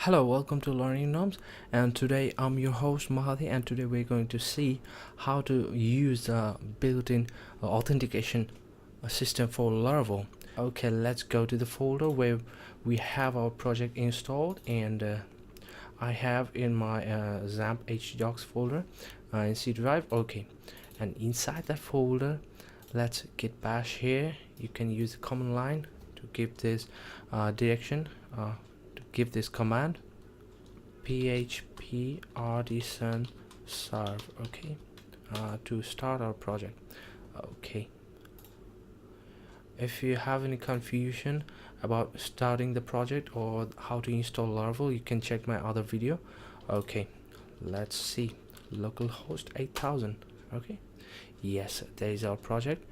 Hello, welcome to Learning Norms, and today I'm your host Mahati, and today we're going to see how to use the built-in authentication system for Laravel. Okay, let's go to the folder where we have our project installed, and I have in my XAMPP htdocs folder in C drive. Okay, and inside that folder, let's git bash here. You can use the command line to give this direction. Give this command php artisan serve, okay, to start our project. Okay, if you have any confusion about starting the project or how to install Laravel, you can check my other video. Okay, let's see. Localhost 8000. Okay, yes, there is our project.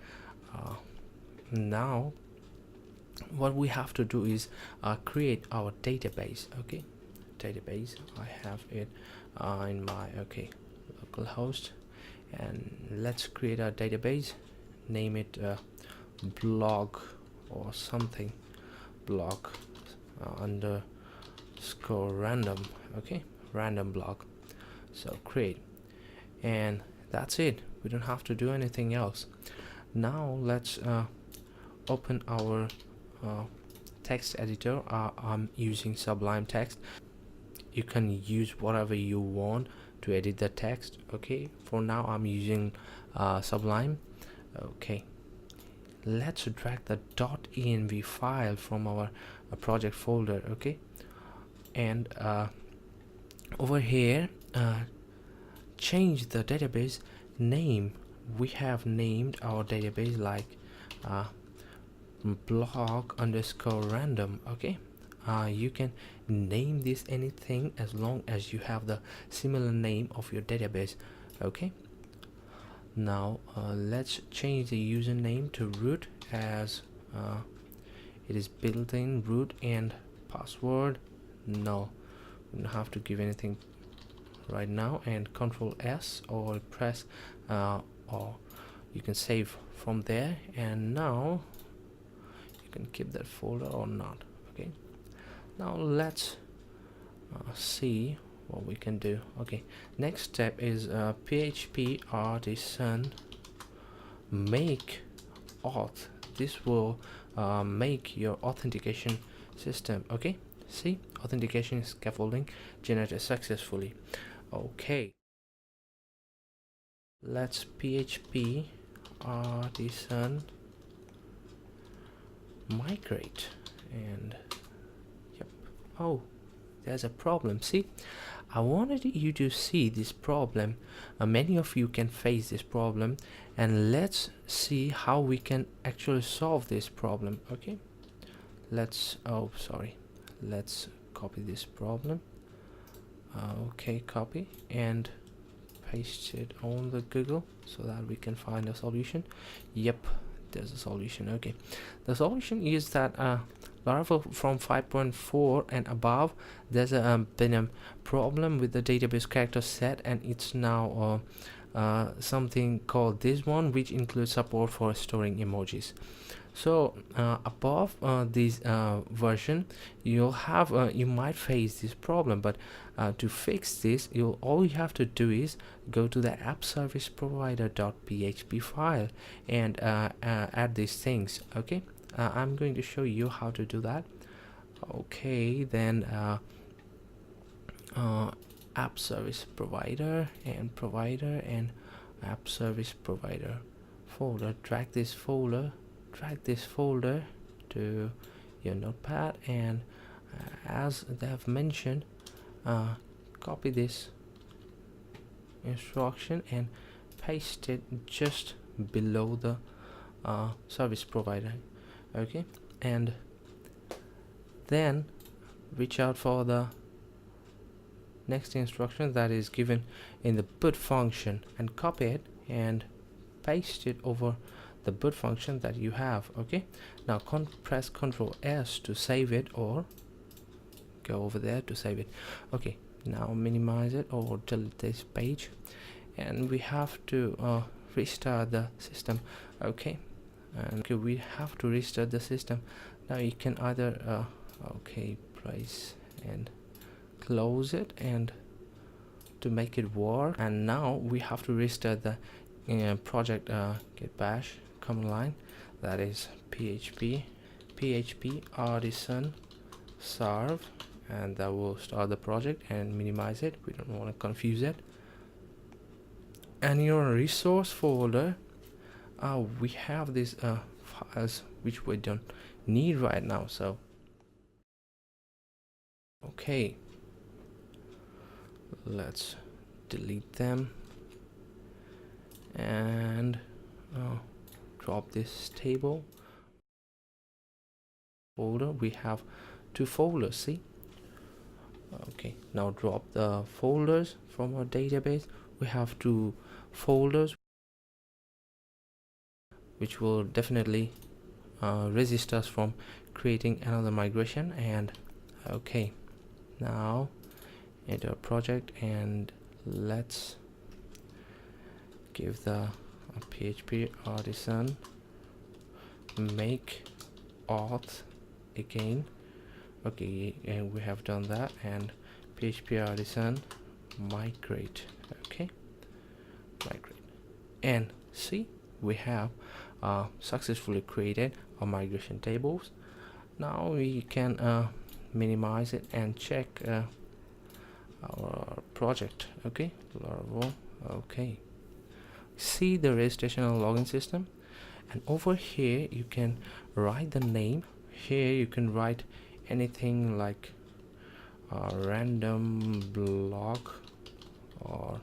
Now what we have to do is create our database. Okay, database, I have it in my localhost, and let's create a database. Name it blog or something, blog underscore random. Okay, random blog. So create, and that's it. We don't have to do anything else. Now let's open our text editor. I'm using Sublime Text. You can use whatever you want to edit the text. Okay, for now I'm using Sublime. Okay, let's drag the .env file from our project folder. Okay, and over here change the database name. We have named our database like blog underscore random. Okay, you can name this anything as long as you have the similar name of your database. Okay, now let's change the username to root, as it is built-in root, and password no, we don't have to give anything right now, and Control S or press or you can save from there, and now you can keep that folder or not. Okay, now let's see what we can do. Okay, next step is php artisan make auth. This will make your authentication system. Okay, see, authentication scaffolding generated successfully. Okay, let's php artisan migrate, and yep. Oh, there's a problem. See, I wanted you to see this problem. Many of you can face this problem, and let's see how we can actually solve this problem. Okay, let's let's copy this problem. Okay, copy and paste it on the Google so that we can find a solution. Yep, there's a solution. Okay, the solution is that Laravel from 5.4 and above, there's been a problem with the database character set, and it's now something called this one, which includes support for storing emojis. So above this version, you'll have you might face this problem, but to fix this, all you have to do is go to the app service provider.php file and add these things. Okay, I'm going to show you how to do that. Okay, then app service provider and app service provider folder. Drag this folder to your notepad, and as they have mentioned, copy this instruction and paste it just below the service provider. Okay, and then reach out for the next instruction that is given in the boot function and copy it and paste it over the boot function that you have. Okay, now press Control S to save it, or go over there to save it. Okay, now minimize it or delete this page, and we have to restart the system. Okay, and we have to restart the system. Now you can either place and close it and to make it work. And now we have to restart the project git bash command line, that is php artisan serve, and that will start the project and minimize it. We don't want to confuse it. And your resource folder, we have these files which we don't need right now, so okay, let's delete them and drop this table folder. We have 2 folders, see? Okay, now drop the folders from our database. We have 2 folders which will definitely resist us from creating another migration. And okay, now enter project and let's give the php artisan make auth again. Okay, and we have done that, and php artisan migrate. Okay, migrate, and see, we have successfully created our migration tables. Now we can minimize it and check our project. Okay, Laravel. Okay, see the registration and login system, and over here you can write the name. Here you can write anything like random blog or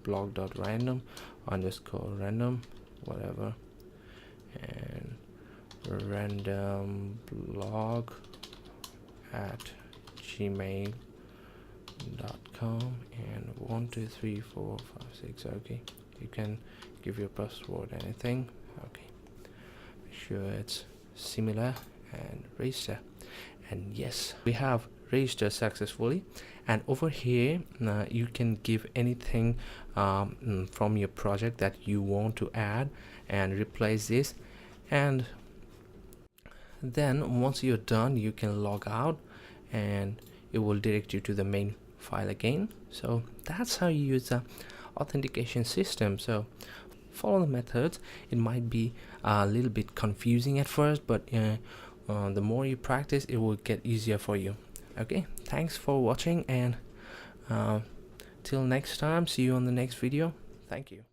blog.random underscore random, whatever, and random blog at gmail.com, and 1 2 3 4 5 6. Okay, you can give your password anything. Okay, make sure it's similar and register. And yes, we have registered successfully. And over here you can give anything from your project that you want to add and replace this, and then once you're done you can log out and it will direct you to the main file again. So that's how you use the authentication system. So follow the methods. It might be a little bit confusing at first, but the more you practice, it will get easier for you. Okay, thanks for watching, and till next time, see you on the next video. Thank you.